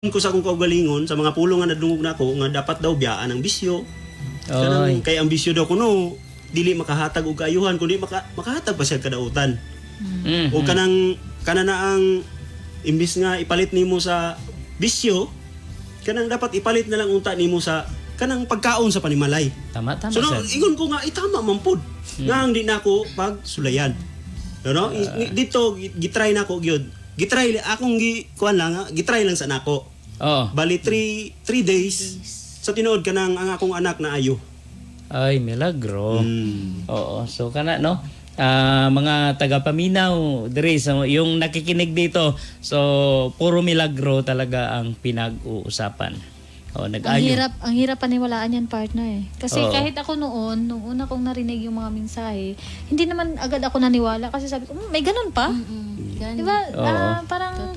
ko sa akong kaugalingon sa mga pulong nga nadungog nako nga dapat daw biyaan ang bisyo. Kanang kay ang bisyo daw kuno dili makahatag og kaayuhan kundi makahatag pa siya kadautan. O kanang na ang imbis nga ipalit nimo sa bisyo, kanang dapat ipalit na lang unta nimo sa kanang pagkaon sa panimalay. Tama So no, ingon ko nga itama man pud. Nga hindi nako pagsulayan. No? Dito gitry nako gyud. Gitry akong kuan lang, gitry lang sa nako. Oo. Bali 3 days sa tinuod ka ng ang akong anak na ayo. Ay, milagro. Oo. So kana no. Mga taga-paminaw dire so yung nakikinig dito. So puro milagro talaga ang pinag-uusapan. Oh, Ang hirap paniwalaan yan, partner eh. Kasi kahit ako noon, nung una kong narinig yung mga mensahe, hindi naman agad ako naniwala kasi sabi ko, may ganun pa? Diba? Parang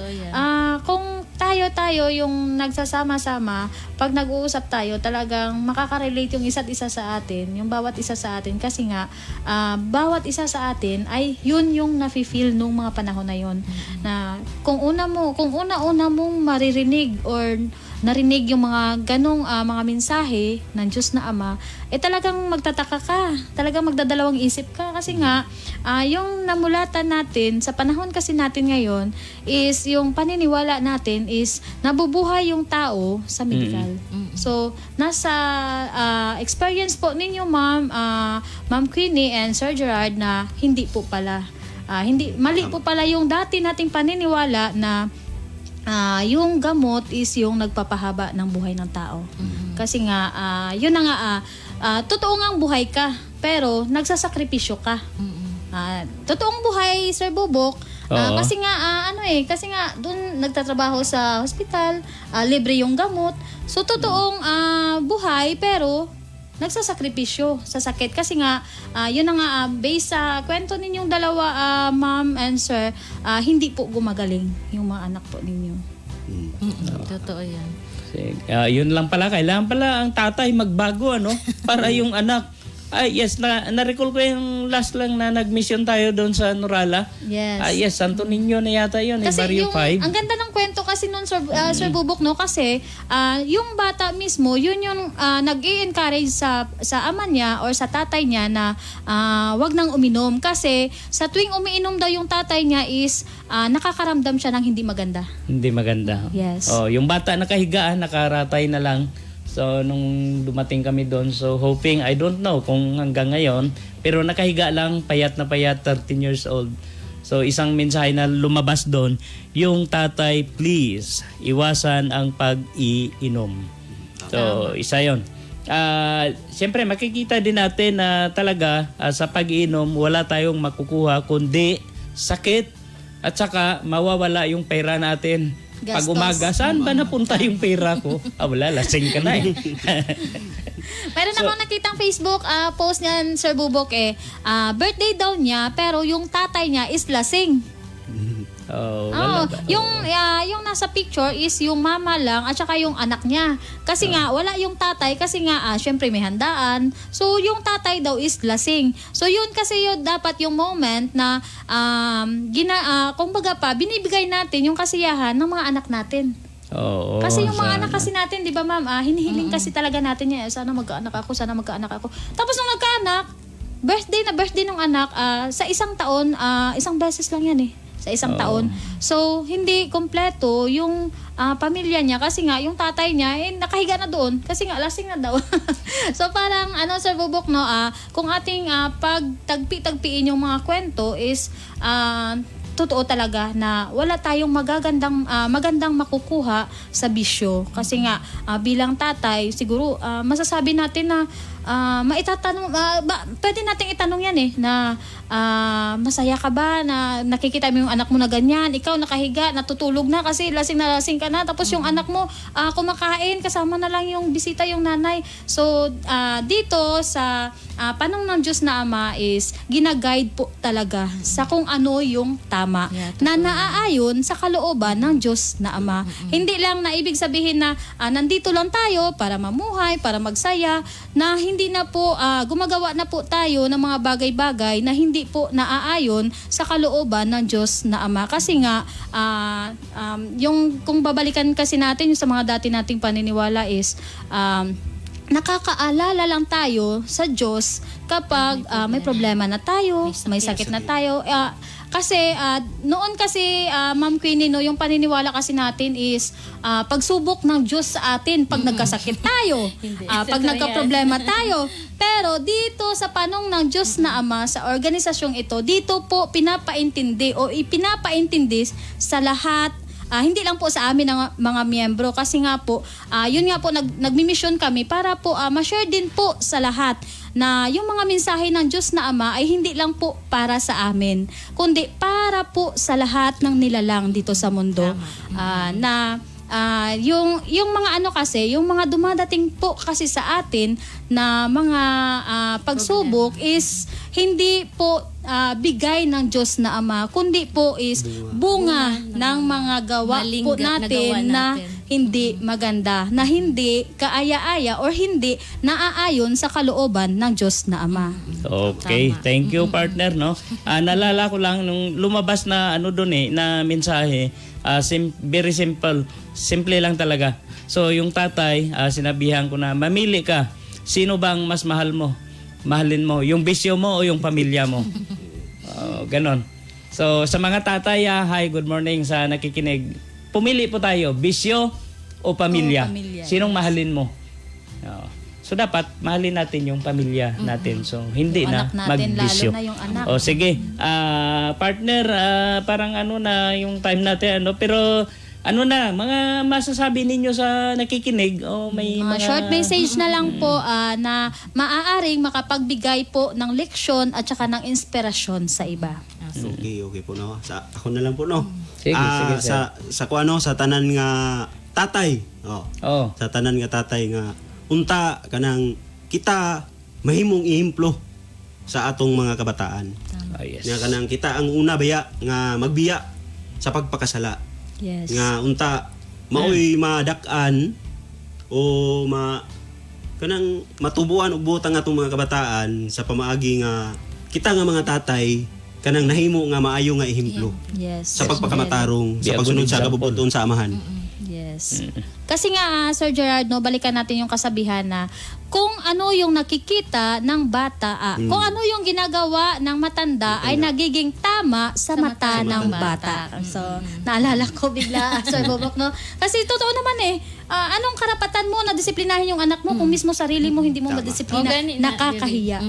kung tayo yung nagsasama-sama, pag nag-uusap tayo, talagang makaka-relate yung isa't isa sa atin, yung bawat isa sa atin. Kasi nga, bawat isa sa atin ay yun yung nafe-feel nung mga panahon na yun. Na kung una-una mong maririnig or narinig yung mga ganong mga mensahe ng Diyos na Ama, talagang magtataka ka. Talagang magdadalawang isip ka. Kasi nga, yung namulatan natin, sa panahon kasi natin ngayon, is yung paniniwala natin is nabubuhay yung tao sa medical. So, nasa experience po ninyo, Ma'am Queenie and Sir Gerard, na hindi po pala. Mali po pala yung dati nating paniniwala na yung gamot is yung nagpapahaba ng buhay ng tao. Kasi nga, yun na nga, totoo nga buhay ka, pero nagsasakripisyo ka. Totoong buhay, Sir Bobok, kasi nga, dun nagtatrabaho sa hospital, libre yung gamot. So, totoong buhay, pero nagsasakripisyo sa sakit. Kasi nga, yun na nga, based sa kwento ninyong dalawa, ma'am and sir, hindi po gumagaling yung mga anak po ninyo. Totoo yan. Yun lang pala. Kailangan pala ang tatay magbago, ano? Para yung anak. Ay, yes, na-recall ko yung last lang na nag-mission tayo doon sa Norala. Yes. Yes, Santo Niño na yata yun, Kasi Barrio 5. Ang ganda ng kwento kasi nun, Sir Bubok, no? Kasi yung bata mismo, yun yung nag-i-encourage sa ama niya or sa tatay niya na wag nang uminom. Kasi sa tuwing umiinom daw yung tatay niya is nakakaramdam siya ng hindi maganda. Hindi maganda. Yes. Yung bata nakahiga, nakaratay na lang. So, nung dumating kami doon, so hoping, I don't know kung hanggang ngayon, pero nakahiga lang, payat na payat, 13 years old. So, isang mensahe na lumabas doon, yung tatay, please, iwasan ang pag-iinom. So, isa yun. Siyempre, makikita din natin na talaga sa pag-iinom, wala tayong makukuha, kundi sakit at saka mawawala yung pera natin. Pag umaga, saan ba napunta yung pera ko? Wala, lasing ka na eh. Meron akong nakitang Facebook post niyan, Sir Bubok birthday daw niya, pero yung tatay niya is lasing. Wala ba? Yung nasa picture is yung mama lang at saka yung anak niya. Kasi nga, wala yung tatay kasi nga, syempre may handaan. So, yung tatay daw is lasing. So, yun kasi yun dapat yung moment na, kumbaga pa, binibigay natin yung kasiyahan ng mga anak natin. Kasi yung mga anak kasi natin, di ba ma'am, hinihiling kasi talaga natin yan. Sana magkaanak ako. Tapos nung nagkaanak, birthday ng anak, sa isang taon, isang beses lang yan sa isang taon. So, hindi kompleto yung pamilya niya kasi nga yung tatay niya nakahiga na doon kasi nga lasing na daw. So, parang Sir Bubok, no, kung ating pagtagpi-tagpiin yung mga kwento is totoo talaga na wala tayong magandang makukuha sa bisyo. Kasi nga, bilang tatay, siguro masasabi natin na maitatanong, pwede nating itanong yan na masaya ka ba na nakikita mo yung anak mo na ganyan, ikaw nakahiga, natutulog na kasi lasing na lasing ka na, tapos yung anak mo kumakain, kasama na lang yung bisita yung nanay. So, dito sa panong ng Diyos na Ama is ginaguide po talaga sa kung ano yung tama. tama na naaayon sa kalooban ng Diyos na Ama. Hindi lang na ibig sabihin na nandito lang tayo para mamuhay, para magsaya, na hindi na po gumagawa na po tayo ng mga bagay-bagay na hindi po naaayon sa kalooban ng Diyos na Ama. Kasi nga, yung kung babalikan kasi natin yung sa mga dati nating paniniwala is, nakakaalala lang tayo sa Diyos kapag may problema na tayo, may sakit na tayo. Kasi noon kasi Ma'am Queenie, no, yung paniniwala kasi natin is pagsubok ng Diyos sa atin pag nagkasakit tayo, pag nagka-problema tayo. Pero dito sa panong ng Diyos na Ama, sa organisasyong ito, dito po pinapaintindi o ipinapaintindi sa lahat. Hindi lang po sa amin ng mga miyembro kasi nga po, yun nga po nagmi-mission kami para po ma-share din po sa lahat na yung mga mensahe ng Diyos na Ama ay hindi lang po para sa amin, kundi para po sa lahat ng nilalang dito sa mundo. Yung mga ano kasi, yung mga dumadating po kasi sa atin na mga pagsubok is hindi po bigay ng Diyos na Ama, kundi po is bunga ng mga gawa po natin na hindi maganda, na hindi kaaya-aya or hindi naaayon sa kalooban ng Diyos na Ama. Okay, thank you partner, no. Nalala ko lang nung lumabas na ano doon na mensahe, very simple. Simple lang talaga. So yung tatay, sinabihan ko na mamili ka. Sino bang mas mahal mo? Mahalin mo yung bisyo mo o yung pamilya mo? Ganon. So sa mga tatay, hi, good morning sa nakikinig. Pumili po tayo, bisyo o pamilya. Sinong mahalin mo? So dapat mahalin natin yung pamilya natin. So hindi yung na anak natin, magbisyo. lalo na yung anak. O sige, partner, parang ano na yung time natin, pero ano na, mga masasabi ninyo sa nakikinig o may mga short message na lang po na maaaring makapagbigay po ng leksyon at saka ng inspirasyon sa iba. Okay po no. Ako na lang po no. Sige, sige, sir. Sa tanan nga tatay. Sa tanan nga tatay nga unta kanang kita mahimong ihemplo sa atong mga kabataan. Yes. Nga kanang kita ang una baya nga magbiya sa pagpakasala. Yes. Nga unta maoy madak-an o kanang matubuan og butang atong mga kabataan sa pamaagi nga kita nga mga tatay kanang nahimo nga maayo nga ehemplo Yes. sa pagpakamatarong sa pagsunod sa kabubuton sa amahan. Yes. Kasi nga, Sir Gerard, no, balikan natin yung kasabihan na kung ano yung nakikita ng bata, kung ano yung ginagawa ng matanda ay nagiging tama sa mata ng bata. So, naalala ko bigla, Sir Bobok, no? Kasi totoo naman anong karapatan mo na disiplinahin yung anak mo kung mismo sarili mo hindi mo madisiplina? Nakakahiya.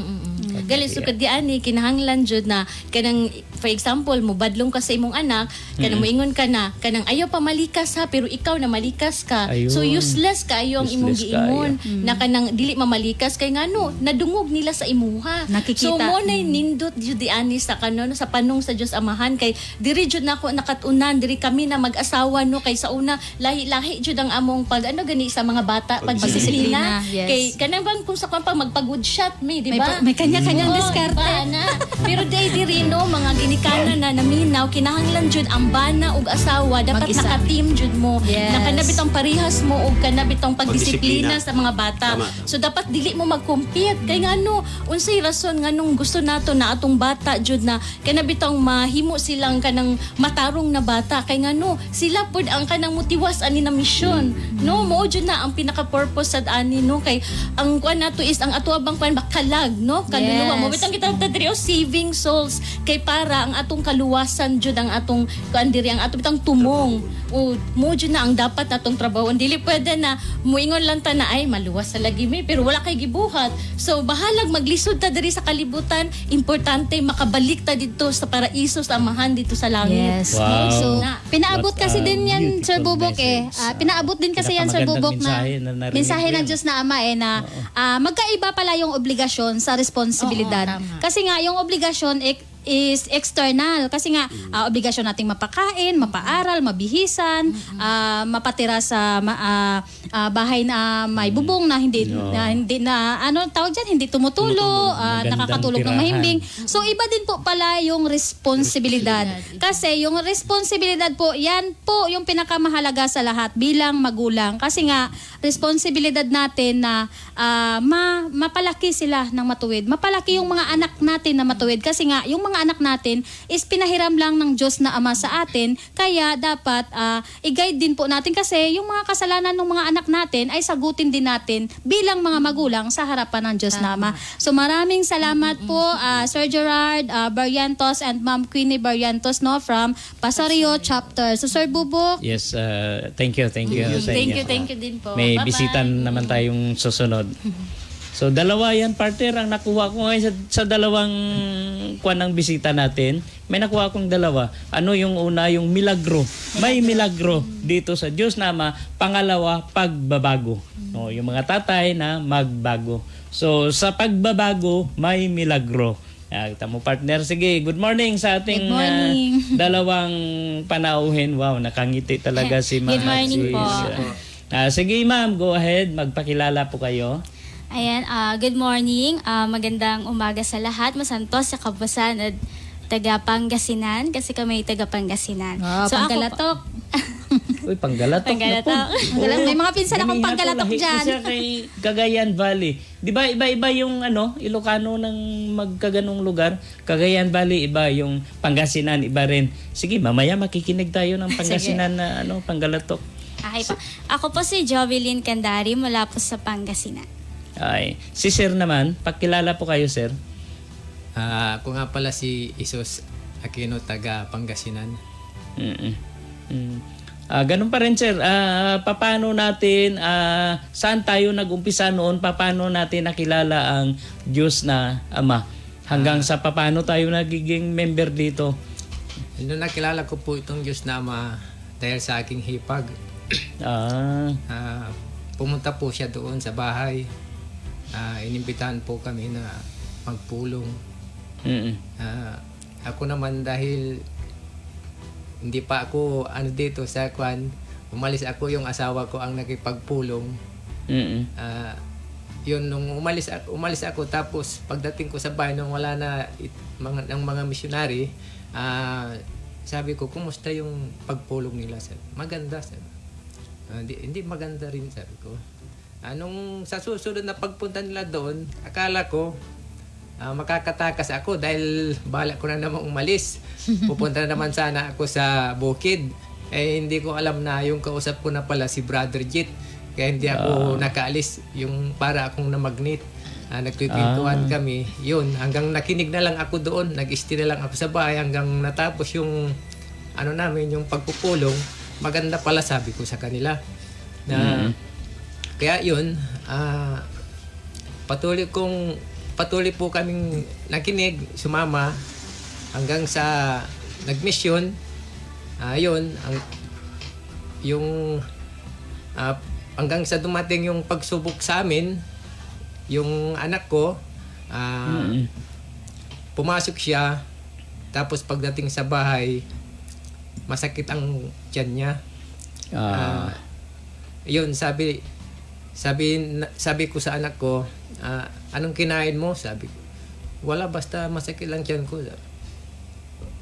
Gali so kadiani kinahanglan jud na kanang for example mo badlong ka sa imong anak kanang moingon ka na kanang ayaw pa malikas ha pero ikaw na malikas ka. Ayun. So useless kaayo ang imong Useless giingon na kanang dili mamalikas kay ngano nadungog nila sa imuha. Nakikita. So mo nay nindot jud diani sa kanon sa panong sa Dios Amahan kay diri jud nako nakatunan diri kami na mag-asawa no kay sa una lahi-lahi jud ang among pag ano gani sa mga bata pagdisiplina. Yes. Kay kanang bang kung sa kwan pa magpa-good shot di ba? May kanya-kanyang diskarte. Bana. Pero day diri no mga ginikanan na naminaw kinahanglan jud ang bana ug asawa dapat Mag-isa. naka-team jud mo. Yes. Nakanabit ang parehas mo ug kanabit ang Pagdisiplina. pagdisiplina sa mga bata. Tama. So dapat dili mo mag-compete kay ngano unsay rason nganong gusto nato na atong bata jud na kanabit ang mahimo silang kanang matarong na bata kay ngano sila pud ang kanang motiwas ani na mission. No mo jud na ang pinaka-purpose sad ani no kay ang kuan nato is ang ato abang kuan bakalag no kaluluwa mo bitang kita diri saving souls kay para ang atong kaluwasan jud ang atong kuan diri ang atong bitang tumong o mo jud na ang dapat natong trabaho dili pwede na muingon lang ta na ay maluwas sa lagi mi pero wala kay gibuhat so bahalag maglisod ta diri sa kalibutan importante makabalik ta dito sa paraiso sa amahan dito sa langit. Yes. Wow. So, Na. pinaabot What kasi a din yan, Sir beautiful Bobok message. Pinaabot din kasi yan, Sir Bobok, Pinakamagandang na mensahe na narinig mensahe ko ng yan. Diyos na Ama na magkaiba pala yung obligasyon sa responsibilidad. Oo, tama. Kasi nga, yung obligasyon, is external kasi nga obligasyon nating mapakain, mapaaral, mabihisan, mapatira sa bahay na may bubong na hindi na ano tawag diyan, hindi tumutulo, nakakatulog ng tirahan. mahimbing. So iba din po pala yung responsibilidad. Kasi yung responsibilidad po, yan po yung pinakamahalaga sa lahat bilang magulang. Kasi nga responsibilidad natin na mapalaki sila ng matuwid. Mapalaki yung mga anak natin na matuwid kasi nga yung mga anak natin is pinahiram lang ng Diyos na Ama sa atin. Kaya dapat i-guide din po natin kasi yung mga kasalanan ng mga anak natin ay sagutin din natin bilang mga magulang sa harapan ng Diyos na Ama. So maraming salamat po Sir Gerard Barrientos and Ma'am Queenie Barrientos no from Pasario chapter. So Sir Bubok, Yes, thank you sa inyo. Thank you din po. May Bye-bye. bisita naman tayong susunod. So dalawa yan partner ang nakuha ko ngayon sa dalawang kuwan ng bisita natin. May nakuha akong dalawa. Ano yung una, yung milagro. May milagro dito sa Diyos na Ama. Pangalawa, pagbabago. No, yung mga tatay na magbago. So sa pagbabago, may milagro. Kita mo partner. Sige, good morning sa ating Good morning. dalawang panauhin. Wow, nakangiti talaga si Ma'am. Good morning at si- po. sige ma'am, go ahead. Magpakilala po kayo. Ayan, good morning. Magandang umaga sa lahat. Masantos sa Kabusan at taga Pangasinan kasi kami taga Pangasinan. Panggalatok. Uy, Panggalatok. Panggalatok. May mga pinsan akong Panggalatok dyan. Kasi kay Cagayan Valley. Di ba iba-iba yung Ilocano ng magkaganong lugar? Cagayan Valley iba, yung Pangasinan iba rin. Sige, mamaya makikinig tayo ng Pangasinan na Panggalatok. Okay po. Ako po si Jovelyn Candari mula po sa Pangasinan. Ay, si Sir naman, pakilala po kayo, Sir. Ako nga pala si Isos Aquino, taga Pangasinan. Ganun pa rin, Sir. Paano natin, saan tayo nag-umpisa noon? Paano natin nakilala ang Diyos na Ama? Hanggang sa paano tayo nagiging member dito? Nung nakilala ko po itong Diyos na Ama dahil sa aking hipag, pumunta po siya doon sa bahay. Inimbitahan po kami na magpulong. Ako naman dahil hindi pa ako dito sa kwan, umalis ako, yung asawa ko ang nakipagpulong. Yun, nung umalis ako, tapos pagdating ko sa bahay nung wala na ng mga missionary, sabi ko, kumusta yung pagpulong nila? Sabi, maganda. Sabi. Hindi maganda rin, sabi ko. Nung sa susunod na pagpunta nila doon, akala ko makakatakas ako dahil bala ko na namang umalis. Pupunta na naman sana ako sa bukid. Hindi ko alam na yung kausap ko na pala si Brother Jit. Kaya hindi ako nakaalis. Yung para akong namagnet. Nagkikwentuhan kami. Yun, hanggang nakinig na lang ako doon. Nag-stay na lang ako sa bahay hanggang natapos yung namin, yung pagpupulong. Maganda pala, sabi ko sa kanila. Kaya yun, patuloy po kaming nakinig, sumama hanggang sa nagmisyon. Yun, hanggang sa dumating yung pagsubok sa amin, yung anak ko, pumasok siya, tapos pagdating sa bahay, masakit ang tiyan niya. Yun, sabi ko sa anak ko, anong kinain mo? Sabi ko, wala, basta masakit lang tiyan ko.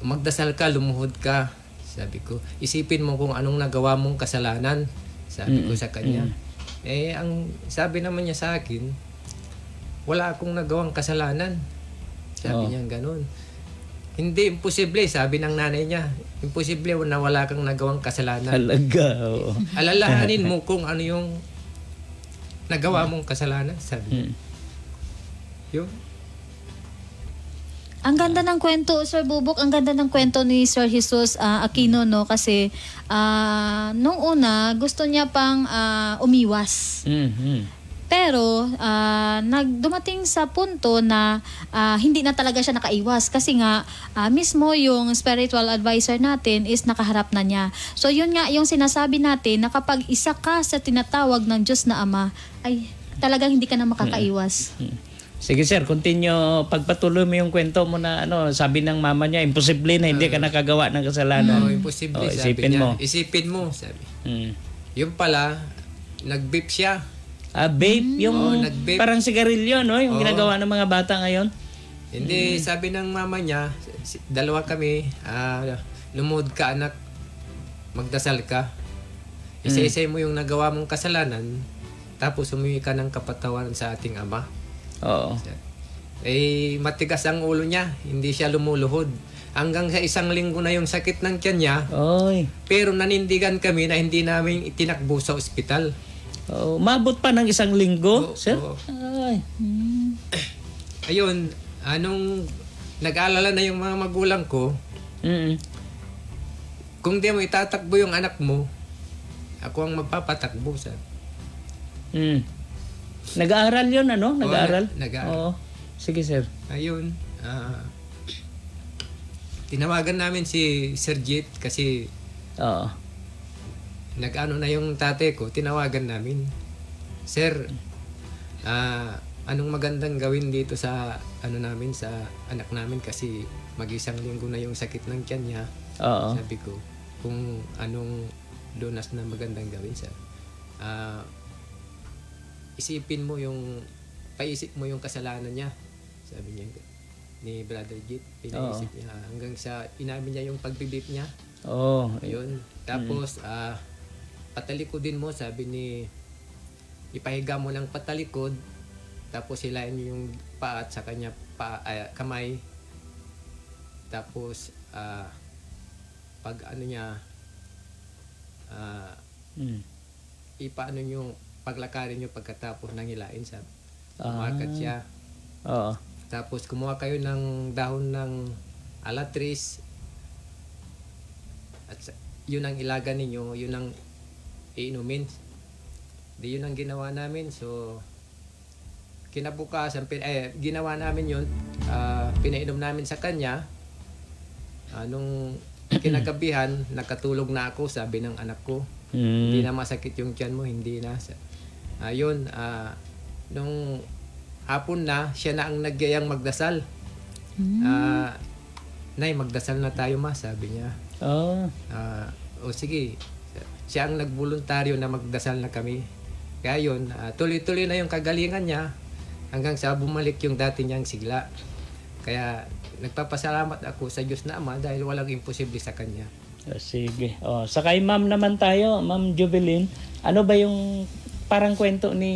Magdasal ka, lumuhod ka. Sabi ko, isipin mo kung anong nagawa mong kasalanan. Sabi ko sa kanya. Ang sabi naman niya sa akin, wala akong nagawang kasalanan. Sabi niya ganun. Hindi, imposible, sabi ng nanay niya. Imposible na wala kang nagawang kasalanan. Talaga, oo. Alalahanin mo kung ano yung nagawa mong kasalanan, sabi niya. Yun. Ang ganda ng kwento, Sir Bubok, ang ganda ng kwento ni Sir Jesus Aquino, no? Kasi nung una, gusto niya pang umiwas. Pero nagdumating sa punto na hindi na talaga siya nakaiwas kasi nga mismo yung spiritual advisor natin is nakaharap na niya. So yun nga yung sinasabi natin na kapag isa ka sa tinatawag ng Diyos na Ama ay talagang hindi ka na makakaiwas. Sige sir, continue. Pagpatuloy mo yung kwento mo na sabi ng mama niya, imposible na hindi ka nakagawa ng kasalanan. Imposible, sabi isipin niya. mo. Isipin mo, sabi. Mm. Yung pala, nag-vape siya. Vape, yung nag-vape. parang sigarilyo, no? Yung Oo. ginagawa ng mga bata ngayon. Hindi, sabi ng mama niya, dalawa kami, lumuhod ka anak, magdasal ka. Isa-isay mo yung nagawa mong kasalanan, tapos humingi ka ng kapatawaran sa ating Ama. Oo. Matigas ang ulo niya, hindi siya lumuluhod. Hanggang sa 1 linggo na yung sakit ng tiyan niya, Oy. pero nanindigan kami na hindi namin itinakbo sa ospital. Oh, mabot pa ng 1 linggo, Oo, sir? oo. Ay. Ayun, anong nag-aalala na yung mga magulang ko, Mm. kung di mo itatakbo yung anak mo, ako ang magpapatakbo sa. Mm. Nag-aaral yun, ano? Nag-aaral? nag-aaral. Oo. Sige, sir. Ayun, tinawagan namin si Sir Jit kasi Oo. nag-ano na yung tate ko, tinawagan namin. Sir, anong magandang gawin dito sa namin, sa anak namin kasi mag-1 linggo na yung sakit ng tiyan niya. Oo. Sabi ko, kung anong donas na magandang gawin, sir. Isipin mo paisip mo yung kasalanan niya. Sabi niya ni Brother Jit, pinaisip niya hanggang sa inamin niya yung pagbibip niya. Oo. Ayun. Tapos, patalikodin mo, sabi ni, ipahiga mo ng patalikod, tapos hilain niyo yung paa at sa kanya kamay. Tapos, pag niya, ipaano niyo, paglakarin niyo pagkatapos ng hilain, sabi. Umakat siya. Oo. Tapos, kumuha kayo ng dahon ng alatris, at yun ang ilaga ninyo, yun ang iinumin. Di yun ang ginawa namin. So, kinabukasan, ginawa namin yun, pinainom namin sa kanya. Nung kinagabihan, nakatulog na ako, sabi ng anak ko. Hindi na masakit yung tiyan mo, hindi na. Ayun, nung hapon na, siya na ang nagyayang magdasal. Nay, magdasal na tayo ma, sabi niya. O sige, siya ang nagboluntaryo na magdasal na kami. Kaya yun, tuloy-tuloy na yung kagalingan niya hanggang sa bumalik yung dati niyang sigla. Kaya nagpapasalamat ako sa Diyos na Ama dahil walang imposible sa Kanya. Sige. Sa kay ma'am naman tayo, Ma'am Jubilin. Ano ba yung parang kwento ni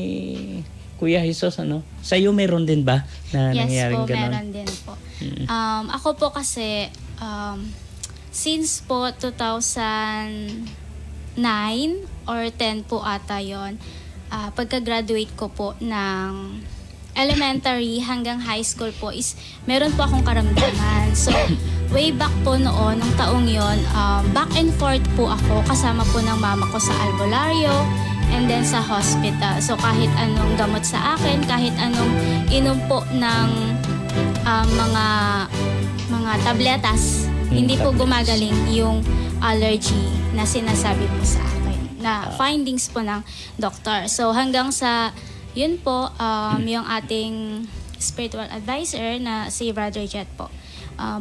Kuya Jesus, ano? Sa iyo meron din ba na Yes nangyaring po, ganun? meron din po. Ako po kasi, since po 2009 or 10 po ata yon, pagka-graduate ko po ng elementary hanggang high school po is meron po akong karamdaman. So, way back po noon, nung taong yon, back and forth po ako kasama po ng mama ko sa albularyo and then sa hospital. So, kahit anong gamot sa akin, kahit anong inom po ng mga tabletas, hindi po gumagaling yung allergy na sinasabi po sa akin, na findings po ng doktor. So, hanggang sa yun po, yung ating spiritual advisor na si Brother Jet po.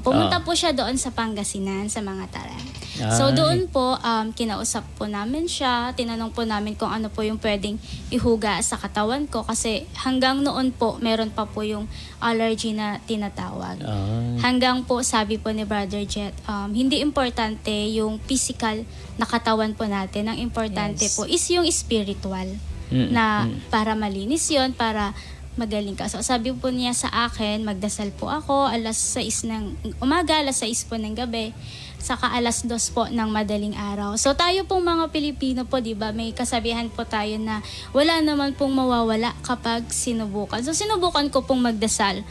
Pumunta po siya doon sa Pangasinan, sa mga taran. So doon po, kinausap po namin siya, tinanong po namin kung ano po yung pwedeng ihuga sa katawan ko kasi hanggang noon po, meron pa po yung allergy na tinatawag. Hanggang po, sabi po ni Brother Jet, hindi importante yung physical na katawan po natin. Ang importante po is yung spiritual. Na para malinis yon, para magaling ka. So sabi po niya sa akin, magdasal po ako alas 6 ng umaga, alas 6 po ng gabi, saka alas 2 po ng madaling araw. So tayo pong mga Pilipino po, di ba, may kasabihan po tayo na wala naman pong mawawala kapag sinubukan. So sinubukan ko pong magdasal.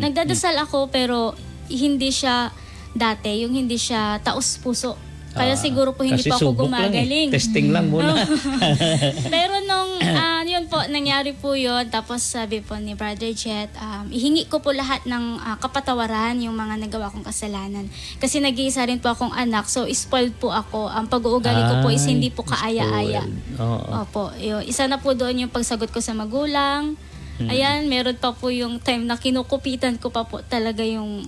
Nagdadasal ako pero hindi siya dati, yung hindi siya taos puso. Kaya siguro po hindi kasi pa ako subok gumagaling. Lang, testing lang muna. Pero nung yun po, nangyari po yun. Tapos sabi po ni Brother Jet, ihingi ko po lahat ng kapatawaran yung mga nagawa kong kasalanan. Kasi nag-iisa rin po akong anak. So, spoiled po ako. Ang pag-uugali ko po is hindi po kaaya-aya. Oo. Opo. Isa na po doon yung pagsagot ko sa magulang. Ayan, meron pa po yung time na kinukupitan ko pa po talaga yung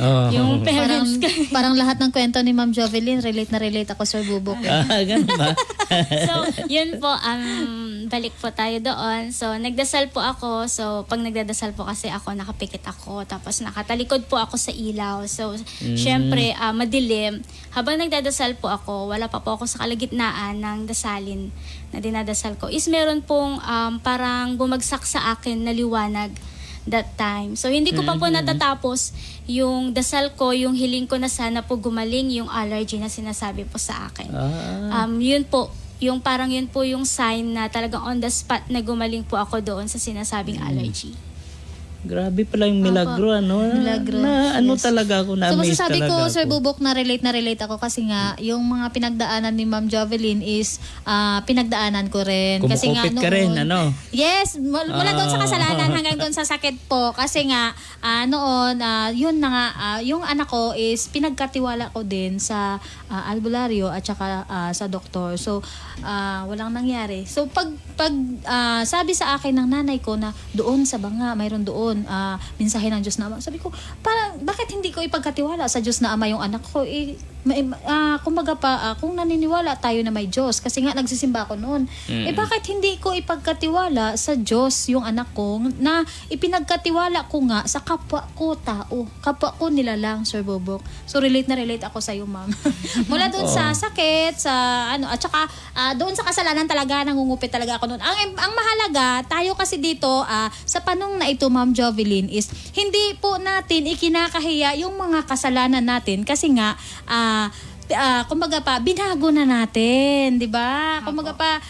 Oh. yung Parang, parents ko. parang lahat ng kwento ni Ma'am Jovelyn, relate na relate ako, Sir Bubok. Ganun ba? So, yun po, balik po tayo doon. So, nagdasal po ako. So, pag nagdadasal po kasi ako, nakapikit ako. Tapos, nakatalikod po ako sa ilaw. So, syempre, madilim. Habang nagdadasal po ako, wala pa po ako sa kalagitnaan ng dasalin na dinadasal ko. Is meron pong parang bumagsak sa akin na liwanag that time. So, hindi ko pa po natatapos yung dasal ko, yung hiling ko na sana po gumaling yung allergy na sinasabi po sa akin. Yun po, yung parang yun po yung sign na talagang on the spot na gumaling po ako doon sa sinasabing allergy. Grabe pala yung milagro, ano? Milagro, Na, ano yes. talaga ako, So na-amaze masasabi talaga ko, Sir ako. Bubok, na relate ako kasi nga, yung mga pinagdaanan ni Ma'am Jovelyn is pinagdaanan ko rin. Kasi nga Kumukupit ka rin, ano? Yes, mula doon sa kasalanan hanggang doon sa sakit po. Kasi nga, noon, yun na nga, yung anak ko is pinagkatiwala ko din sa albularyo at saka sa doktor. So, walang nangyari. So, pag sabi sa akin ng nanay ko na doon sa banga, mayroon doon, mensahe ng Diyos na Ama. Sabi ko, bakit hindi ko ipagkatiwala sa Diyos na Ama yung anak ko? Kumbaga pa, kung naniniwala tayo na may Diyos, kasi nga nagsisimba ako noon, bakit hindi ko ipagkatiwala sa Diyos yung anak ko na ipinagkatiwala ko nga sa kapwa ko tao, kapwa ko nilalang, Sir Bobok. So relate na relate ako sa iyo, ma'am. Mula doon sa sakit, sa at saka doon sa kasalanan talaga, nangungupit talaga ako noon. Ang mahalaga, tayo kasi dito, sa panong na ito, Ma'am Jovelyn, is hindi po natin ikinakahiya yung mga kasalanan natin kasi nga, kumbaga pa, binago na natin, di ba? Kumbaga pa,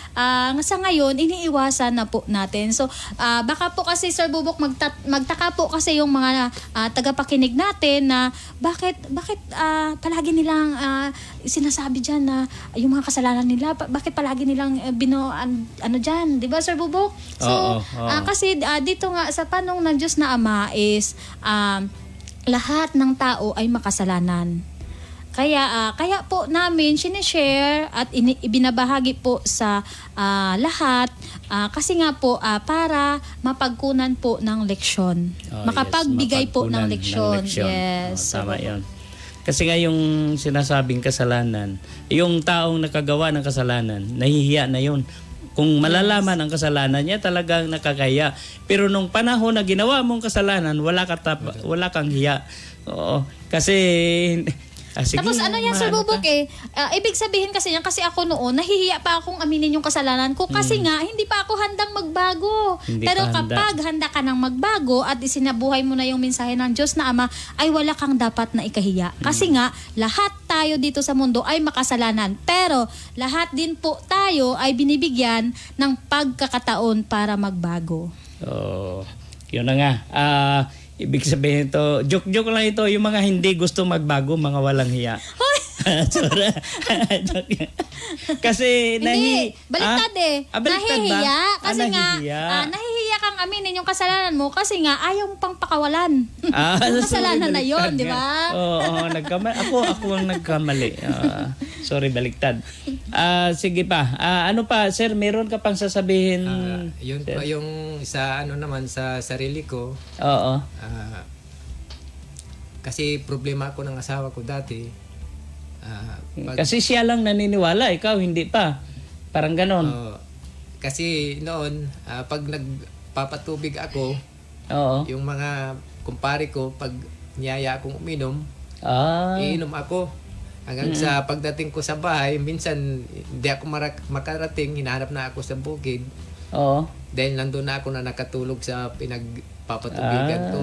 sa ngayon, iniiwasan na po natin. So, baka po kasi, Sir Bubok, magtaka po kasi yung mga tagapakinig natin na bakit palagi nilang sinasabi dyan na yung mga kasalanan nila, bakit palagi nilang ano dyan, di ba, Sir Bubok? So, kasi dito nga, sa panong ng Diyos na Ama is, lahat ng tao ay makasalanan. Kaya po namin sinishare at ibinabahagi po sa lahat kasi nga po para mapagkunan po ng leksyon. Makapagbigay po ng leksyon. Yes. Tama yun. Kasi nga yung sinasabing kasalanan, yung taong nakagawa ng kasalanan, nahihiya na yun. Kung malalaman ang kasalanan niya, talagang nakakaya. Pero nung panahon na ginawa mong kasalanan, wala kang hiya. Oo. Kasi sige, tapos ano yan, Sir Bubok ibig sabihin kasi yan, kasi ako noon, nahihiya pa akong aminin yung kasalanan ko kasi nga, hindi pa ako handang magbago. Pero kapag handa ka nang magbago at isinabuhay mo na yung mensahe ng Diyos na Ama, ay wala kang dapat na ikahiya. Kasi nga, lahat tayo dito sa mundo ay makasalanan. Pero lahat din po tayo ay binibigyan ng pagkakataon para magbago. Yun na nga. Ibig sabihin ito, joke lang ito, yung mga hindi gusto magbago, mga walang hiya. Sorry. Kasi baliktad baliktad nahihiya. ba? Kasi nahihiya kang aminin yung kasalanan mo kasi nga ayaw pang pakawalan. Kasalanan na yon, di ba? Oo, nagkamali. Ako ang nagkamali. Sorry, baliktad. Sige pa. Ano pa, sir, meron ka pang sasabihin? Yun sir? pa yung sa naman sa sarili ko. Oo. Kasi problema ako ng asawa ko dati. Kasi siya lang naniniwala, ikaw hindi pa. Parang ganon. Kasi noon, pag nagpapatubig ako, yung mga kumpare ko, pag niyaya akong uminom, iinom ako. Hanggang sa pagdating ko sa bahay, minsan hindi ako makarating, hinahanap na ako sa bukid. Dahil nandun na ako na nakatulog sa pinagpapatubigan ko.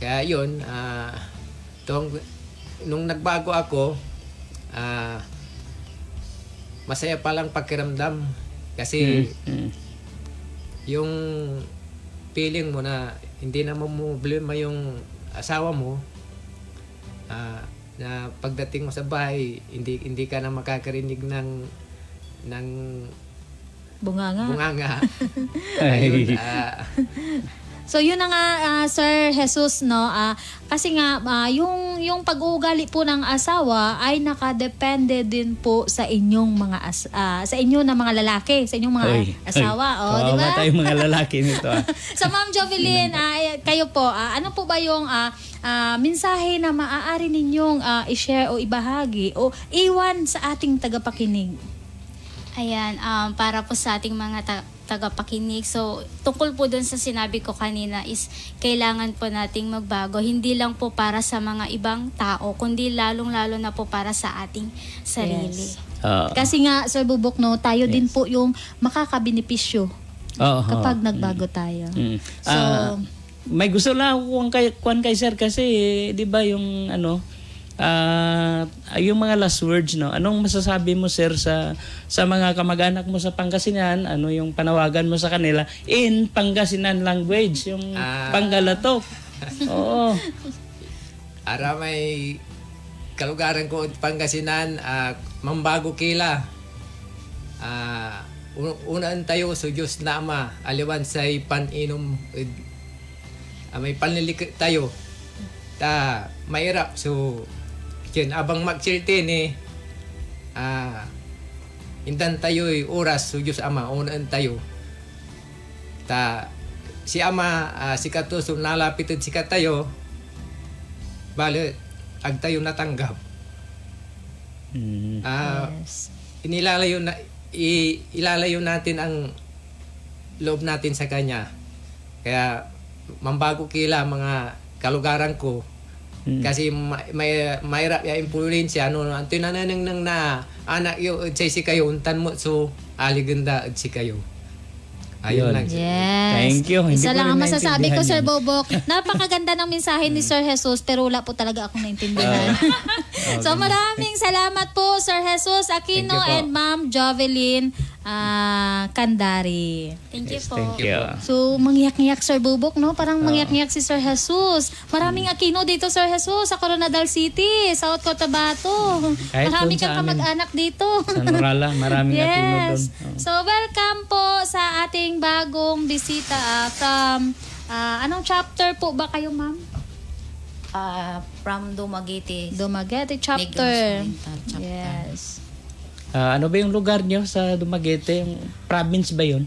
Kaya yun, nung nagbago ako, masaya palang pakiramdam. Kasi yung feeling mo na hindi na problema yung asawa mo, na pagdating mo sa bahay, hindi ka na makakarinig ng Bunganga. Ayun, So yun na nga Sir Jesus no, kasi nga yung pag-uugali po ng asawa ay nakadepende din po sa inyong mga sa inyo na mga lalaki, sa inyong mga asawa, di ba? Kawawa tayong mga lalaki nito. So Ma'am Jovelyn, kayo po, ano po ba yung mensahe na maaari ninyong i-share o ibahagi o iwan sa ating tagapakinig? Ayan, para po sa ating mga tagapakinig. So, tungkol po dun sa sinabi ko kanina is kailangan po nating magbago. Hindi lang po para sa mga ibang tao, kundi lalong-lalo na po para sa ating sarili. Yes. Kasi nga, Sir Bubok, no, tayo din po yung makakabenepisyo kapag nagbago tayo. So, may gusto lang ako kay sir kasi, di ba yung ano, yung mga last words, no? Anong masasabi mo, sir, sa mga kamag-anak mo sa Pangasinan? Ano yung panawagan mo sa kanila in Pangasinan language, yung Panggalatok? Oo. Ara may kalugaran ko Pangasinan, mambago kila. Unaan tayo sa Diyos na Ama, aliwan say paninom, may panlilik tayo. Mahirap, so yun, abang magsilti indan tayo'y oras sa Diyos Ama, unaan tayo. Si Ama, si Katuso, nalapitan si Katayo, bali, ag tayo natanggap. yes. Ilalayo natin ang loob natin sa Kanya. Kaya, mambago kila mga kalugaran ko. Kasi mahirap yung impluensya ang tinanang nang na anak yo si kayo untan mo so aliganda si kayo. Ayun lang. Yes. Thank you. Hindi Isa ko lang rin ang masasabi ko, Sir naintindihan Bobok. Napakaganda ng mensahe ni Sir Jesus, pero wala po talaga akong naintindihan. So maraming salamat po, Sir Jesus Aquino Thank you po. and Ma'am Jovelyn Candari. Thank you po. Thank you. So, mangyak-ngyak Sir Bubok, no? Parang mangyak-ngyak si Sir Jesus. Maraming Aquino dito, Sir Jesus, sa Coronadal City, South Cotabato. Kahit Marami dun sa kang amin. kamag-anak dito. Sa Norala, maraming Aquino doon. Yes. So, welcome po sa ating bagong bisita from, anong chapter po ba kayo, ma'am? From Dumaguete. Dumaguete chapter. Negros Oriental chapter. Yes. Ano ba yung lugar nyo sa Dumaguete? Yung province ba yun?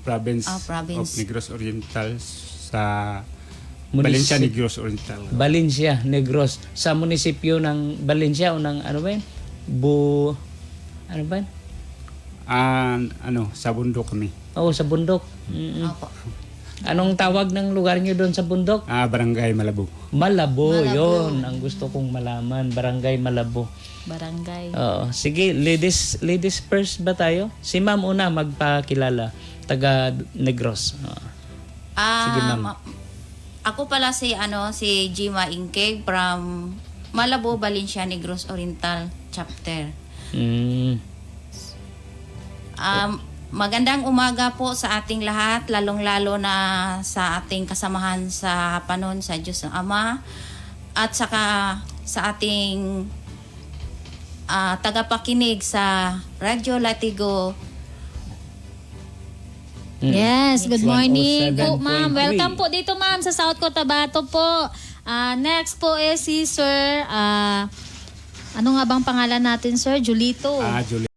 Province, province. of Negros Oriental sa Munisip- Valencia, Negros Oriental. Valencia, Negros. Sa munisipyo ng Valencia o ng ano ba yun? Ano ba yun? Sa bundok kami. Oo, sa bundok. Opo. Anong tawag ng lugar nyo doon sa bundok? Barangay Malabo. Malabo, yun. Ang gusto kong malaman. Barangay Malabo. Barangay. Oo. Sige, ladies first ba tayo? Si ma'am una magpakilala. Taga Negros. Sige, ma'am. Ako pala si Jima Ingkeg from Malabo, Valencia, Negros Oriental chapter. Magandang umaga po sa ating lahat, lalong-lalo na sa ating kasamahan sa Panon sa Diyos ng Ama at saka sa ating tagapakinig sa Radyo Latigo. Yes, good morning po, 107.3. ma'am. Welcome po dito, ma'am, sa South Cotabato po. Next po is si Sir, ano nga bang pangalan natin, Sir? Julito. Julie.